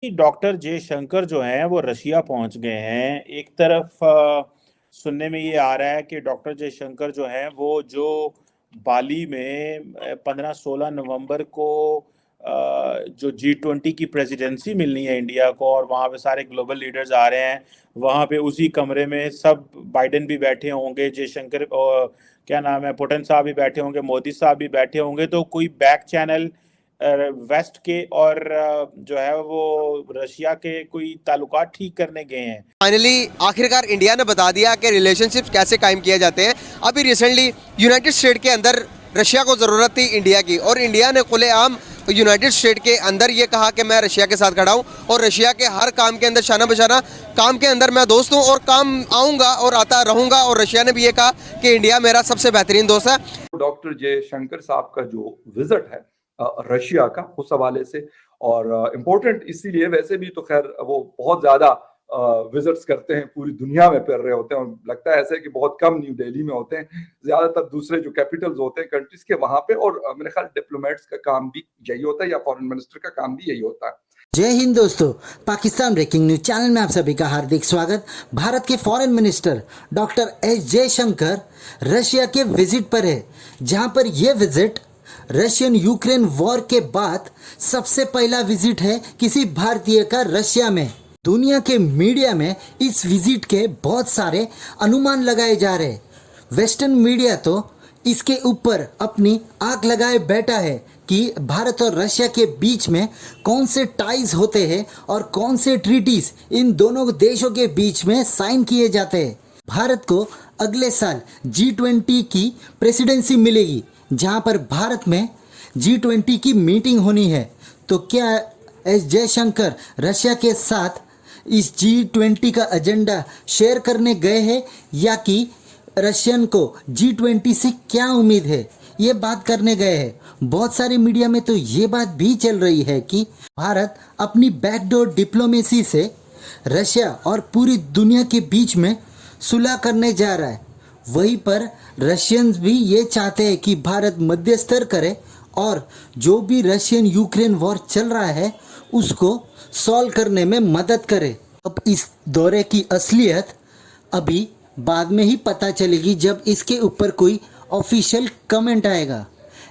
Doctor Jaishankar जो हैं वो रशिया पहुंच गए हैं। एक तरफ सुनने में ये आ रहा है कि डॉक्टर जयशंकर जो हैं वो जो बाली में 15-16 नवंबर को जो G20 की प्रेसिडेंसी मिलनी है इंडिया को, और वहाँ पे सारे ग्लोबल लीडर्स आ रहे हैं। वहाँ पे उसी कमरे में सब, बाइडेन भी बैठे होंगे, जयशंकर और क्या नाम है, पुतिन साहब भी बैठे होंगे, मोदी साहब भी बैठे होंगे। तो कोई बैक चैनल वेस्ट के और जो है वो रशिया के कोई ताल्लुकात ठीक करने गए हैं। फाइनली आखिरकार इंडिया ने बता दिया कि रिलेशनशिप्स कैसे कायम किए जाते हैं। अभी रिसेंटली यूनाइटेड स्टेट के अंदर रशिया को ज़रूरत थी इंडिया की, और इंडिया ने खुलेआम यूनाइटेड स्टेट के अंदर ये कहा कि मैं रशिया के साथ खड़ा हूँ और रशिया के हर काम के अंदर शाना बशाना काम के अंदर मैं दोस्त हूँ और काम आऊँगा और आता रहूँगा। और रशिया ने भी ये कहा कि इंडिया मेरा सबसे बेहतरीन दोस्त है। डॉक्टर जयशंकर साहब का जो विजिट है रशिया का, उस हवाले से, और इम्पोर्टेंट इसीलिए, वैसे भी तो खैर वो बहुत ज्यादा विजिट्स करते हैं, पूरी दुनिया में फिर रहे होते हैं, और लगता है ऐसे कि बहुत कम न्यू दिल्ली में होते हैं, ज्यादातर दूसरे जो कैपिटल्स होते हैं कंट्रीज के वहां पे। और मेरे ख्याल डिप्लोमेट्स का काम भी यही होता है, या फॉरेन मिनिस्टर का काम भी यही होता है। जय हिंद दोस्तों, पाकिस्तान ब्रेकिंग न्यूज चैनल में आप सभी का हार्दिक स्वागत। भारत के foreign minister doctor S Jaishankar Russia के विजिट पर है, जहां पर यह विजिट रशियन यूक्रेन वॉर के बाद सबसे पहला विजिट है किसी भारतीय का रशिया में। दुनिया के मीडिया में इस विजिट के बहुत सारे अनुमान लगाए जा रहे हैं। वेस्टर्न मीडिया तो इसके ऊपर अपनी आंख लगाए बैठा है कि भारत और रशिया के बीच में कौन से टाइज होते हैं और कौन से ट्रीटीज इन दोनों देशों के बीच में साइन किए जाते हैं। भारत को अगले साल G20 की प्रेसिडेंसी मिलेगी, जहां पर भारत में G20 की मीटिंग होनी है। तो क्या एस जयशंकर रशिया के साथ इस G20 का एजेंडा शेयर करने गए हैं, या कि रशियन को G20 से क्या उम्मीद है, ये बात करने गए हैं। बहुत सारे मीडिया में तो ये बात भी चल रही है कि भारत अपनी बैकडोर डिप्लोमेसी से रशिया और पूरी दुनिया के बीच में सुलह करने जा रहा है। वहीं पर रशियंस भी ये चाहते हैं कि भारत मध्यस्थर करे और जो भी रशियन यूक्रेन वॉर चल रहा है उसको सॉल्व करने में मदद करे। अब इस दौरे की असलियत अभी बाद में ही पता चलेगी, जब इसके ऊपर कोई ऑफिशियल कमेंट आएगा।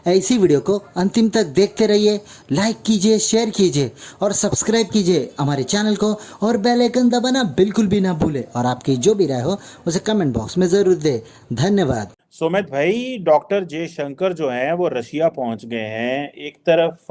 ऐसी वीडियो को अंतिम तक देखते रहिए, लाइक कीजिए, शेयर कीजिए और सब्सक्राइब कीजिए हमारे चैनल को, और बेल आइकन दबाना बिल्कुल भी ना भूले। और आपकी जो भी राय हो उसे कमेंट बॉक्स में ज़रूर दे। धन्यवाद। सुमित भाई, डॉक्टर जयशंकर जो हैं वो रशिया पहुंच गए हैं। एक तरफ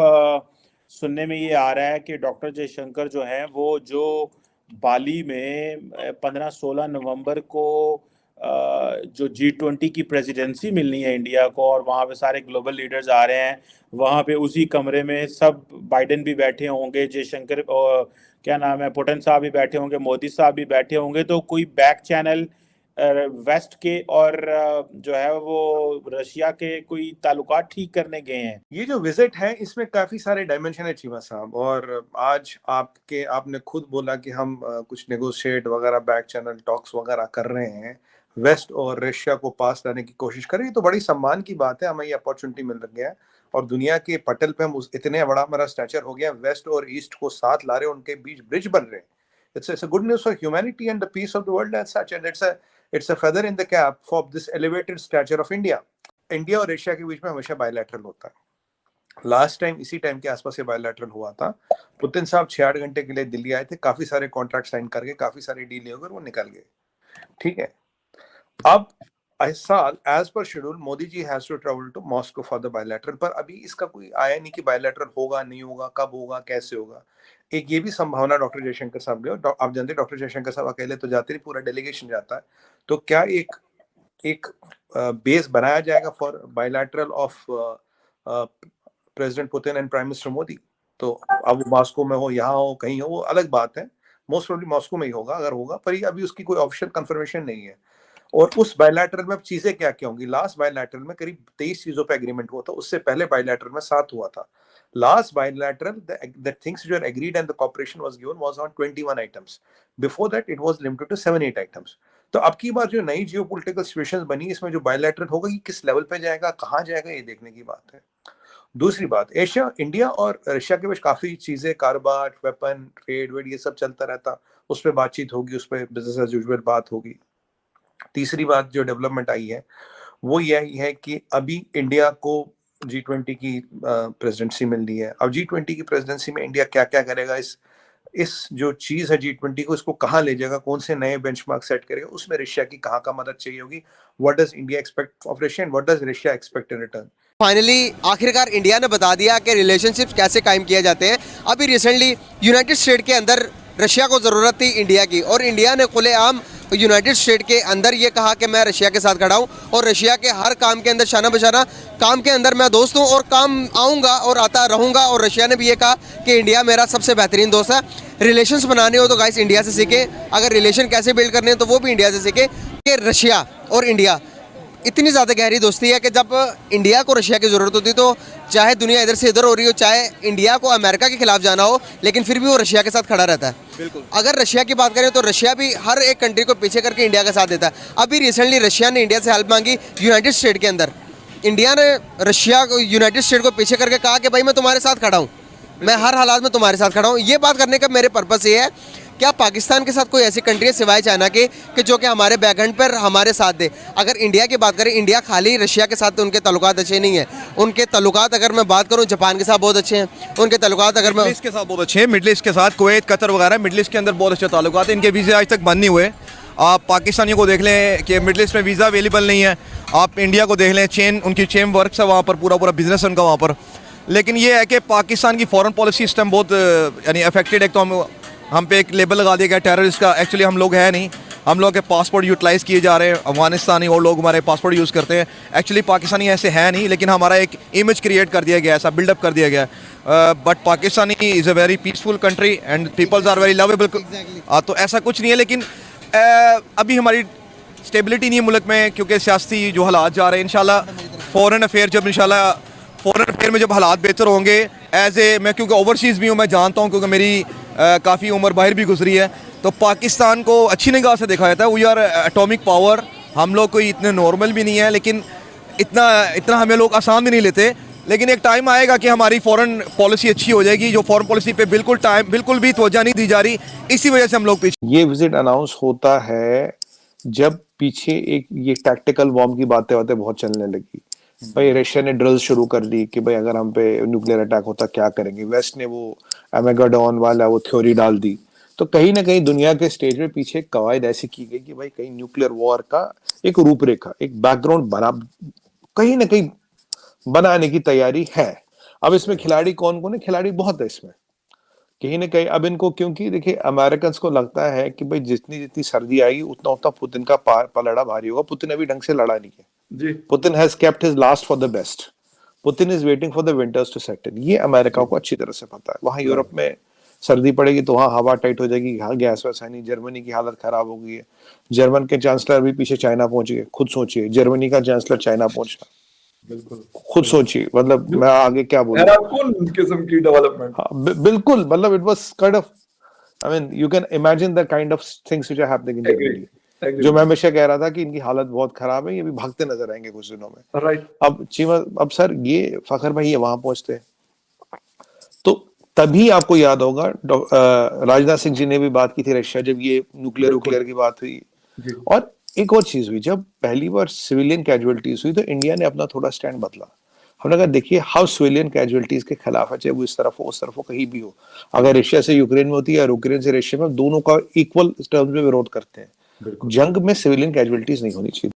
सुनने में ये आ रहा है कि डॉक्टर जयशंकर जो हैं वो जो बाली में 15-16 नवंबर को जो G20 की प्रेसिडेंसी मिलनी है इंडिया को, और वहाँ पे सारे ग्लोबल लीडर्स आ रहे हैं। वहाँ पे उसी कमरे में सब, बाइडेन भी बैठे होंगे, जयशंकर और क्या नाम है, पुतिन साहब भी बैठे होंगे, मोदी साहब भी बैठे होंगे। तो कोई बैक चैनल वेस्ट के और जो है वो रशिया के कोई ताल्लुकात ठीक करने गए हैं। ये जो विजिट है इसमें काफी सारे डायमेंशन है चीमा साहब, और आज आपने खुद बोला कि हम कुछ नेगोशिएट वगैरह, बैक चैनल टॉक्स वगैरह कर रहे हैं, वेस्ट और रशिया को पास लाने की कोशिश कर रहे हैं। तो बड़ी सम्मान की बात है, हमें ये अपॉर्चुनिटी मिल रही है और दुनिया के पटल पे हम इतने बड़ा हमारा स्टैचर हो गया, वेस्ट और ईस्ट को साथ ला रहे हैं, उनके बीच ब्रिज बन रहे हैं। It's a good news for humanity and the peace of the world as such, and it's a feather in the cap for this elevated stature of India. India और रशिया के बीच में हमेशा बायलैटरल होता है। Last time इसी time के आसपास ये बायलैटरल हुआ था। पुतिन साहब 6-8 घंटे के लिए दिल्ली आए थे, काफी सारे कॉन्ट्रैक्ट साइन करके, काफी सारी डील होकर वो निकल गए। ठीक है, अब इस साल as per schedule Modi ji has to travel to Moscow for the bilateral, पर अभी इसका कोई आया नहीं कि बायलैटरल होगा नहीं होगा, कब होगा, कैसे होगा। एक ये भी संभावना डॉक्टर जयशंकर साहब गए, आप जानते हैं डॉक्टर जयशंकर साहब अकेले तो जाते नहीं, पूरा डेलीगेशन जाता है। तो क्या एक बेस बनाया जाएगा for bilateral of president Putin and prime minister Modi? तो अब मॉस्को में हो, यहाँ हो, कहीं हो, वो अलग बात है। मोस्ट प्रोबेबली मॉस्को में ही होगा अगर होगा, पर अभी उसकी कोई ऑफिशियल कंफर्मेशन नहीं है। और उस बायलैटरल में अब चीजें क्या क्या होंगी? लास्ट बायलैटरल में करीब 23 चीजों पे एग्रीमेंट हुआ था, उससे पहले बायलैटरल में 7 हुआ था। Last bilateral, the things which were agreed and the cooperation was given was on 21 items. Before that, it was limited to 7-8 items. तो अब की बार जो नई जियोपॉलिटिकल सिचुएशंस बनी, इसमें जो बायलैटरल होगा ये किस लेवल पे जाएगा, कहाँ जाएगा, ये देखने की बात है। दूसरी बात, एशिया, इंडिया और रशिया के बीच काफी चीजें, कारोबार, वेपन, ट्रेड वेड, ये सब चलता रहता, उस पर बातचीत होगी, उस पर बिजनेस एज यूजुअल बात होगी। तीसरी बात जो डेवलपमेंट आई है वो यही है कि अभी इंडिया को G20 की प्रेसिडेंसी मिल रही है। अब G20 की प्रेसिडेंसी में इंडिया क्या क्या करेगा, इस जो चीज है G20 को, इसको कहाँ ले जाएगा, कौन से नए बेंचमार्क सेट करेगा, उसमें रशिया की कहाँ का मदद चाहिए होगी। What does India expect of Russia and what does Russia expect in return. Finally आखिरकार इंडिया ने बता दिया कि रिलेशनशिप्स कैसे कायम किए जाते हैं। अभी रिसेंटली यूनाइटेड स्टेट के अंदर रशिया को ज़रूरत थी इंडिया की, और इंडिया ने खुलेआम यूनाइटेड स्टेट के अंदर ये कहा कि मैं रशिया के साथ खड़ा हूँ और रशिया के हर काम के अंदर शाना बशाना काम के अंदर मैं दोस्त हूँ और काम आऊँगा और आता रहूँगा। और रशिया ने भी ये कहा कि इंडिया मेरा सबसे बेहतरीन दोस्त है। रिलेशंस बनाने हो तो गाइस इंडिया से सीखे, अगर रिलेशन कैसे बिल्ड करने हैं तो वो भी इंडिया से सीखे। कि रशिया और इंडिया इतनी ज़्यादा गहरी दोस्ती है कि जब इंडिया को रशिया की ज़रूरत होती तो चाहे दुनिया इधर से इधर हो रही हो, चाहे इंडिया को अमेरिका के खिलाफ जाना हो, लेकिन फिर भी वो रशिया के साथ खड़ा रहता है। बिल्कुल। अगर रशिया की बात करें तो रशिया भी हर एक कंट्री को पीछे करके इंडिया का साथ देता है। अभी रिसेंटली रशिया ने इंडिया से हेल्प मांगी यूनाइटेड स्टेट के अंदर, इंडिया ने रशिया को, यूनाइटेड स्टेट को पीछे करके कहा कि भाई मैं तुम्हारे साथ खड़ा हूँ, मैं हर हालात में तुम्हारे साथ खड़ा हूँ। ये बात करने का मेरे पर्पस ये है, क्या पाकिस्तान के साथ कोई ऐसी कंट्री है सिवाय चाइना के कि जो कि हमारे बैकएंड पर हमारे साथ दे। अगर इंडिया की बात करें, इंडिया खाली रशिया के साथ उनके ताल्लुकात अच्छे नहीं है, उनके ताल्लुकात अगर मैं बात करूं जापान के साथ बहुत अच्छे हैं, उनके ताल्लुकात अगर मैं मिडल ईस्ट के साथ बहुत अच्छे हैं, मिडल ईस्ट के साथ कुवैत, कतर वगैरह मिडल ईस्ट के अंदर बहुत अच्छे ताल्लुकात हैं। इनके वीज़े आज तक बंद नहीं हुए। आप पाकिस्तानियों को देख लें कि मिडल ईस्ट में वीज़ा अवेलेबल नहीं है। आप इंडिया को देख लें, उनकी चेन वर्क्स है वहाँ पर, पूरा बिजनेस है उनका वहाँ पर। लेकिन ये है कि पाकिस्तान की फॉरेन पॉलिसी इस टाइम बहुत यानी अफेक्टेड। एक तो हम पे एक लेबल लगा दिया गया टेररिस्ट का। एक्चुअली हम लोग है नहीं, हम लोग के पासपोर्ट यूटिलाइज़ किए जा रहे हैं। अफगानिस्तानी और लोग हमारे पासपोर्ट यूज़ करते हैं। एक्चुअली पाकिस्तानी ऐसे है नहीं, लेकिन हमारा एक इमेज क्रिएट कर दिया गया, ऐसा बिल्डअप कर दिया गया। But Pakistani is a very peaceful country and peoples are very lovable. तो ऐसा कुछ नहीं है, लेकिन अभी हमारी स्टेबिलिटी नहीं है मुल्क में, क्योंकि सियासी जो हालात जा रहे हैं। इंशाल्लाह फॉरेन अफेयर में जब हालात बेहतर होंगे, एज ए मैं क्योंकि ओवरसीज़ भी हूँ, मैं जानता हूँ, क्योंकि मेरी काफ़ी उम्र बाहर भी गुजरी है, तो पाकिस्तान को अच्छी निगाह से देखा जाता है। We are atomic power. हम लोग कोई इतने नॉर्मल भी नहीं है, लेकिन इतना हमें लोग आसान भी नहीं लेते। लेकिन एक टाइम आएगा कि हमारी फॉरेन पॉलिसी अच्छी हो जाएगी। जो फॉरेन पॉलिसी पे बिल्कुल भी तवज्जो नहीं दी जा रही, इसी वजह से हम लोग पीछे। ये विजिट अनाउंस होता है जब पीछे एक ये टैक्टिकल बॉम्ब की बातें बहुत चलने लगी। भाई रशिया ने ड्रिल शुरू कर दी कि भाई अगर हम पे न्यूक्लियर अटैक होता क्या करेंगे। वेस्ट ने वो एमेगाडॉन वाला वो थ्योरी डाल दी। तो कहीं ना कहीं दुनिया के स्टेज में पीछे एक कवायद ऐसी की गई कि भाई कहीं न्यूक्लियर वॉर का एक रूपरेखा, एक बैकग्राउंड कहीं ना कहीं बनाने की तैयारी है। अब इसमें खिलाड़ी कौन कौन है? खिलाड़ी बहुत है इसमें कहीं ना कहीं। अब इनको, क्योंकि देखिए अमेरिकन को लगता है कि भाई जितनी सर्दी आएगी उतना पुतिन का पलड़ा भारी होगा। पुतिन अभी ढंग से लड़ा नहीं है जी। Putin has kept his last for the best. Putin is waiting for the winters to set in. ये अमेरिका को अच्छी तरह से पता है। वहां यूरोप में सर्दी पड़ेगी तो वहां हवा टाइट हो जाएगी, यहाँ गैस वैसा नहीं। जर्मनी की हालत खराब हो गई है। जर्मन के चांसलर भी पीछे चाइना पहुंच गए। खुद सोचिए, जर्मनी का चांसलर चाइना पहुंचना, बिल्कुल खुद सोचिए। मतलब मैं आगे क्या बोलूं। हैरानकुन किस्म की डेवलपमेंट। बिल्कुल, मतलब it was kind of, I mean you can imagine the kind of things which are happening in Germany. जो मैं हमेशा कह रहा था कि इनकी हालत बहुत खराब है, ये भी भागते नजर आएंगे कुछ दिनों में। राइट। अब सर ये फखर भाई ये वहां पहुंचते हैं तो तभी आपको याद होगा राजनाथ सिंह जी ने भी बात की थी रशिया, जब ये न्यूक्लियर की बात हुई। और एक और चीज हुई, जब पहली बार सिविलियन कैजुअलिटीज हुई तो इंडिया ने अपना थोड़ा स्टैंड बदला। हमने कहा देखिए हाउ सिविलियन कैजुअलिटीज के खिलाफ है, चाहे वो इस तरफ हो उस तरफ हो, कहीं भी हो। अगर रशिया से यूक्रेन में होती है या यूक्रेन से रशिया में, दोनों का इक्वल टर्म्स में विरोध करते हैं। जंग में सिविलियन कैजुअलिटीज नहीं होनी चाहिए।